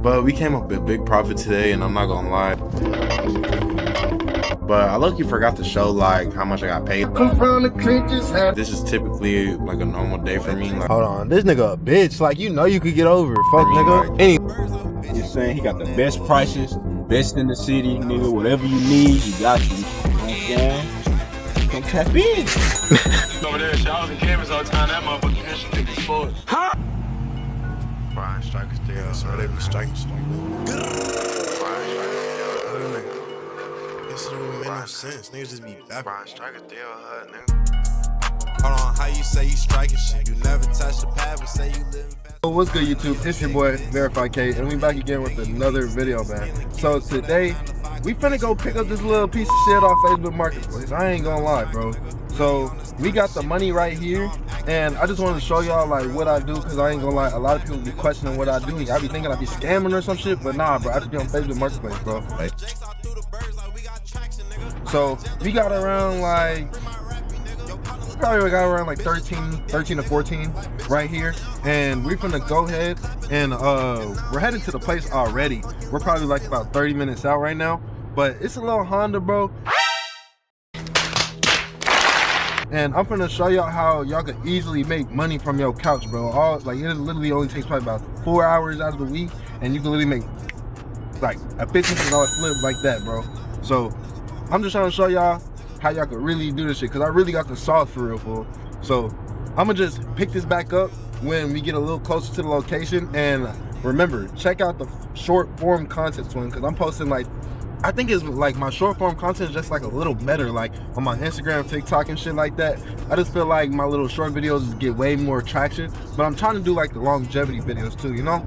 But we came up with a big profit today, and I'm not gonna lie. But I low-key forgot to show like how much I got paid. This is typically like a normal day for me. Like, hold on, this nigga a bitch. Like, you know you could get over it. Fuck nigga. Like, anyway, just saying he got the best prices, best in the city, nigga. Whatever you need, he got you. You know what I'm saying? Come tap in. Over there, showers and cameras all the time. That motherfucker can shit think it's full. Huh? Brian Strikers still. That's why they be striking. This don't make no sense. Niggas just be bapping. Brian Strikers still hurt, nigga. Hold on, how you say you striking shit? You never touch the pad, but say you live fast. What's good, YouTube? It's your boy Verified K, and we back again with another video, man. So today we finna go pick up this little piece of shit off Facebook Marketplace. I ain't gonna lie, bro. So we got the money right here, and I just wanted to show y'all like what I do, because I ain't gonna lie, a lot of people be questioning what I do. I be thinking I be scamming or some shit, but nah, bro, I just be on Facebook Marketplace, bro. Like, so we got around like, probably got around like 13 to 14 right here, and we're gonna go ahead and we're headed to the place already. We're probably like about 30 minutes out right now, but it's a little Honda, bro. And I'm gonna show y'all how y'all can easily make money from your couch, bro. Like, it literally only takes probably about 4 hours out of the week, and you can literally make like a $50 flip like that, bro. So I'm just trying to show y'all how y'all could really do this shit, because I really got the sauce for real, fool. So I'm gonna just pick this back up when we get a little closer to the location. And remember, check out the short form content one, because I'm posting like, I think it's like my short form content is just like a little better, like on my Instagram, TikTok and shit like that. I just feel like my little short videos get way more traction, but I'm trying to do like the longevity videos too, you know?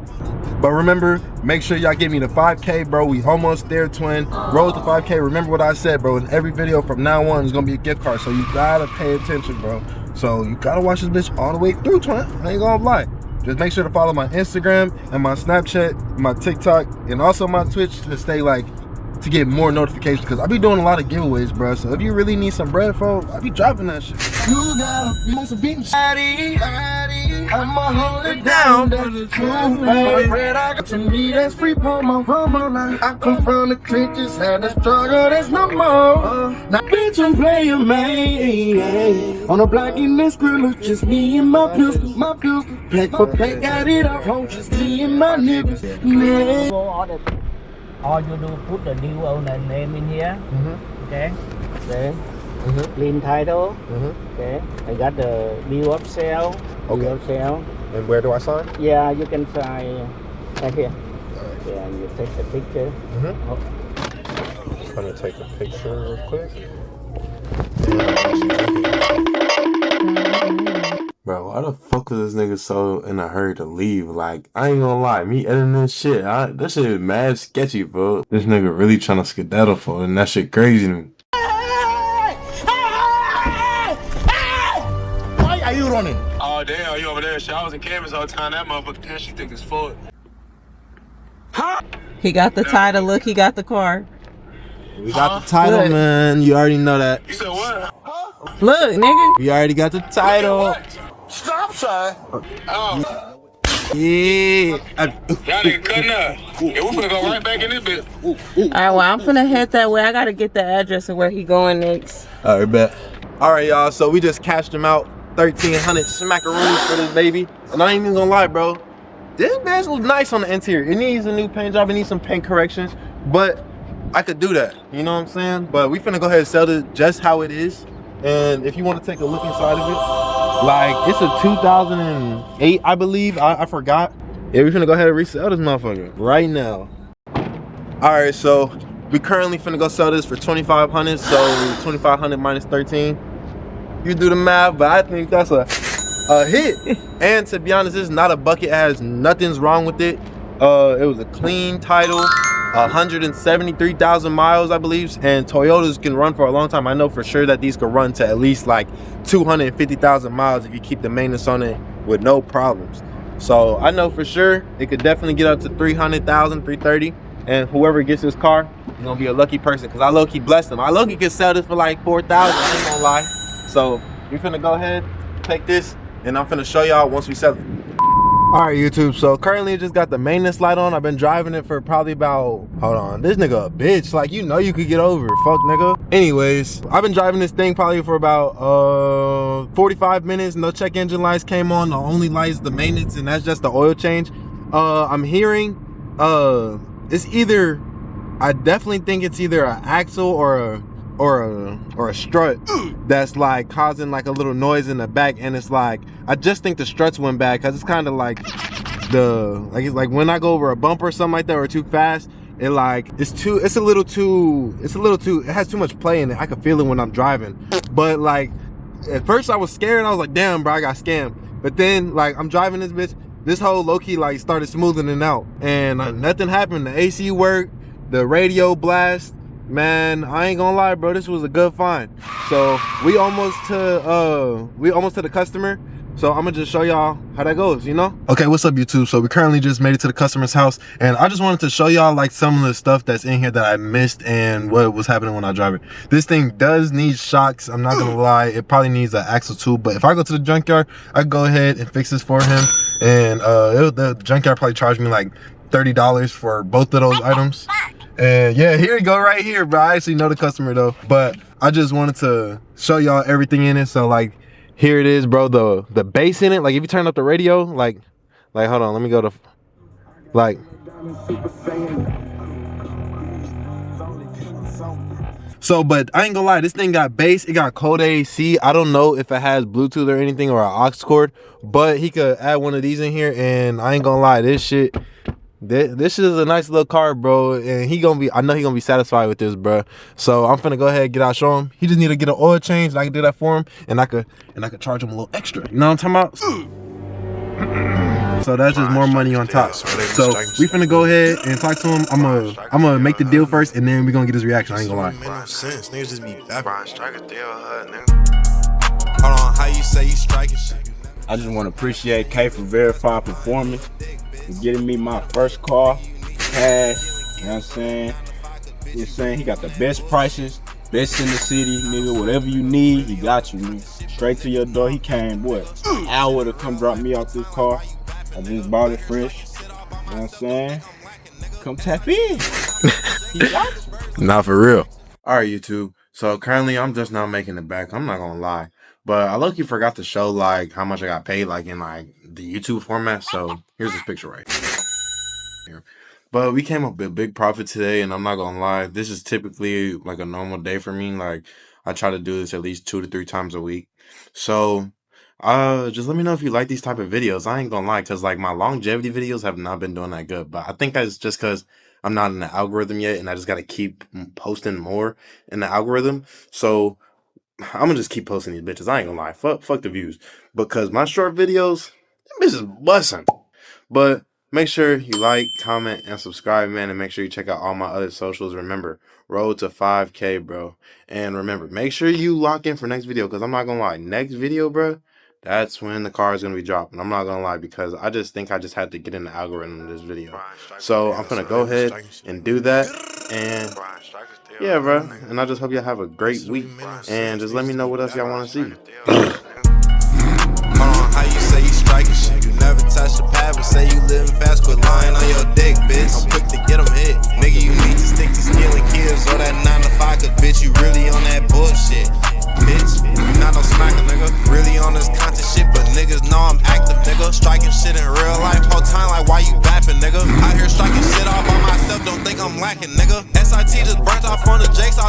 But remember, make sure y'all give me the 5K, bro. We almost there, twin. Roll to 5K. Remember what I said, bro. In every video from now on is gonna be a gift card, so you gotta pay attention, bro. So you gotta watch this bitch all the way through, twin. I ain't gonna lie. Just make sure to follow my Instagram and my Snapchat, my TikTok, and also my Twitch to stay like, to get more notifications, because I be doing a lot of giveaways, bro. So if you really need some bread, folks, I be dropping that shit. You got a piece of beef, I'ma hold it down. That's the truth, man. Bread I got to me, that's free for my mama. I come from the trenches, had a struggle, there's no more. Now bitch, I'm playing, man. On the block in this grill, it's just me and my pistol, Pack for pack, got it up, just me and my niggas, man. Or you do put the new owner name in here. Okay. Okay. Clean title. Okay. I got the bill of sale. Okay. Bill of sale. And where do I sign? Yeah, you can sign right here. Yeah, you take the picture. Just gonna take a picture real quick. Bro, why the fuck was this nigga so in a hurry to leave? Like, I ain't gonna lie, me editing this shit, that shit is mad sketchy, bro. This nigga really trying to skedaddle for it, and that shit crazy to me. Why are you running? Oh, damn, you over there, showers and cameras all the time. That motherfucker can shit think it's full. He got the title, look, he got the car. We got the title, man. You already know that. You said what? Look, nigga. We already got the title. Stop, son. Oh. Yeah. Y'all nigga cutting up. Yeah, we finna go right back in this bitch. Alright, well, I'm finna head that way. I gotta get the address of where he going next. Alright, bet. Alright, y'all. So we just cashed him out 1,300 smackaroonies for this baby. And I ain't even gonna lie, bro. This bitch looks nice on the interior. It needs a new paint job. It needs some paint corrections. But I could do that. You know what I'm saying? But we finna go ahead and sell it just how it is. And if you want to take a look inside of it, like, it's a 2008, I believe. I forgot. Yeah, we're finna go ahead and resell this motherfucker right now. All right, so we currently finna go sell this for 2,500. So 2,500 minus 13. You do the math, but I think that's a hit. And to be honest, this is not a bucket. It has nothing's wrong with it. It was a clean title. 173,000 miles, I believe, and Toyotas can run for a long time. I know for sure that these could run to at least like 250,000 miles if you keep the maintenance on it with no problems. So I know for sure it could definitely get up to 300,000, 330, and whoever gets this car is gonna be a lucky person, because I low-key blessed them. I low-key could sell this for like 4,000, I ain't gonna lie. So we finna go ahead, take this, and I'm finna show y'all once we sell it. All right, YouTube. So currently, just got the maintenance light on. I've been driving it for probably about. Hold on, this nigga a bitch. Like, you know, you could get over. Fuck, nigga. Anyways, I've been driving this thing probably for about 45 minutes. No check engine lights came on. The only lights the maintenance, and that's just the oil change. I'm hearing it's either. I definitely think it's either an axle or a strut that's like causing like a little noise in the back, and it's like I just think the struts went bad because it's kind of like it's like when I go over a bump or something like that or too fast, it has too much play in it. I can feel it when I'm driving, but like at first I was scared. I was like, damn, bro, I got scammed. But then like I'm driving this bitch, this whole low-key like started smoothing it out, and nothing happened. The AC worked, the radio blast. Man, I ain't gonna lie, bro, this was a good find. So we almost to the customer. So I'm gonna just show y'all how that goes, you know? Okay, what's up, YouTube? So we currently just made it to the customer's house, and I just wanted to show y'all like some of the stuff that's in here that I missed and what was happening when I drive it. This thing does need shocks, I'm not gonna lie. It probably needs an axle too, but if I go to the junkyard, I can go ahead and fix this for him. And the junkyard probably charged me like $30 for both of those items. And yeah, here you go right here, bro. I actually know the customer though, but I just wanted to show y'all everything in it. So like, here it is, bro. The bass in it, like if you turn up the radio, like hold on, let me go to like. So, but I ain't gonna lie, this thing got bass, it got cold AC. I don't know if it has Bluetooth or anything or an aux cord, but he could add one of these in here, and I ain't gonna lie, this shit is a nice little car, bro, and I know he gonna be satisfied with this, bro. So I'm finna go ahead and get out, show him. He just need to get an oil change, and I can do that for him, and I could charge him a little extra. You know what I'm talking about? So that's just more money on top. So we finna go ahead and talk to him. I'm gonna make the deal first, and then we gonna get his reaction. I ain't gonna lie. Make no sense. Niggas just be bapping. Strike a deal, nigga. Hold on, how you say you striking shit? I just want to appreciate K for verified performing, for getting me my first car, cash, you know what I'm saying? He's saying he got the best prices, best in the city, nigga. Whatever you need, he got you, nigga. Straight to your door. He came, what, an hour to come drop me off this car. I just bought it fresh, you know what I'm saying? Come tap in. He got you. Not for real. All right, YouTube. So currently I'm just now making it back. I'm not gonna lie, but I low-key forgot to show like how much I got paid like in like the YouTube format. So here's this picture right here. But we came up with a big profit today, and I'm not gonna lie, this is typically like a normal day for me. Like I try to do this at least 2 to 3 times a week. So just let me know if you like these type of videos. I ain't gonna lie, because like my longevity videos have not been doing that good, but I think that's just because I'm not in the algorithm yet, and I just gotta keep posting more in the algorithm. So I'm gonna just keep posting these bitches. I ain't gonna lie, fuck the views, because my short videos, them bitches bussin'. But make sure you like, comment, and subscribe, man, and make sure you check out all my other socials. Remember, road to 5K, bro. And remember, make sure you lock in for next video, because I'm not gonna lie, next video, bro, that's when the car is gonna be dropping. I'm not gonna lie, because I just think I just had to get in the algorithm of this video. So I'm gonna go ahead and do that. And yeah, bro. And I just hope y'all have a great week. And just let me know what else y'all want to see. How you say you striking shit? You never touch the pad, but say you living fast, quit lying on your dick, bitch. I'm quick to get them hit. Nigga, you need to stick to stealing kids or that 9 to 5, cause bitch, you really on that bullshit. Bitch, you not no smacker, nigga. Really on this content shit, but niggas know I'm active, nigga. Striking shit in real life, whole time, like why you bapping, nigga? Out here striking shit all by myself, don't think I'm lacking, nigga. SIT just burnt off on the Jakes,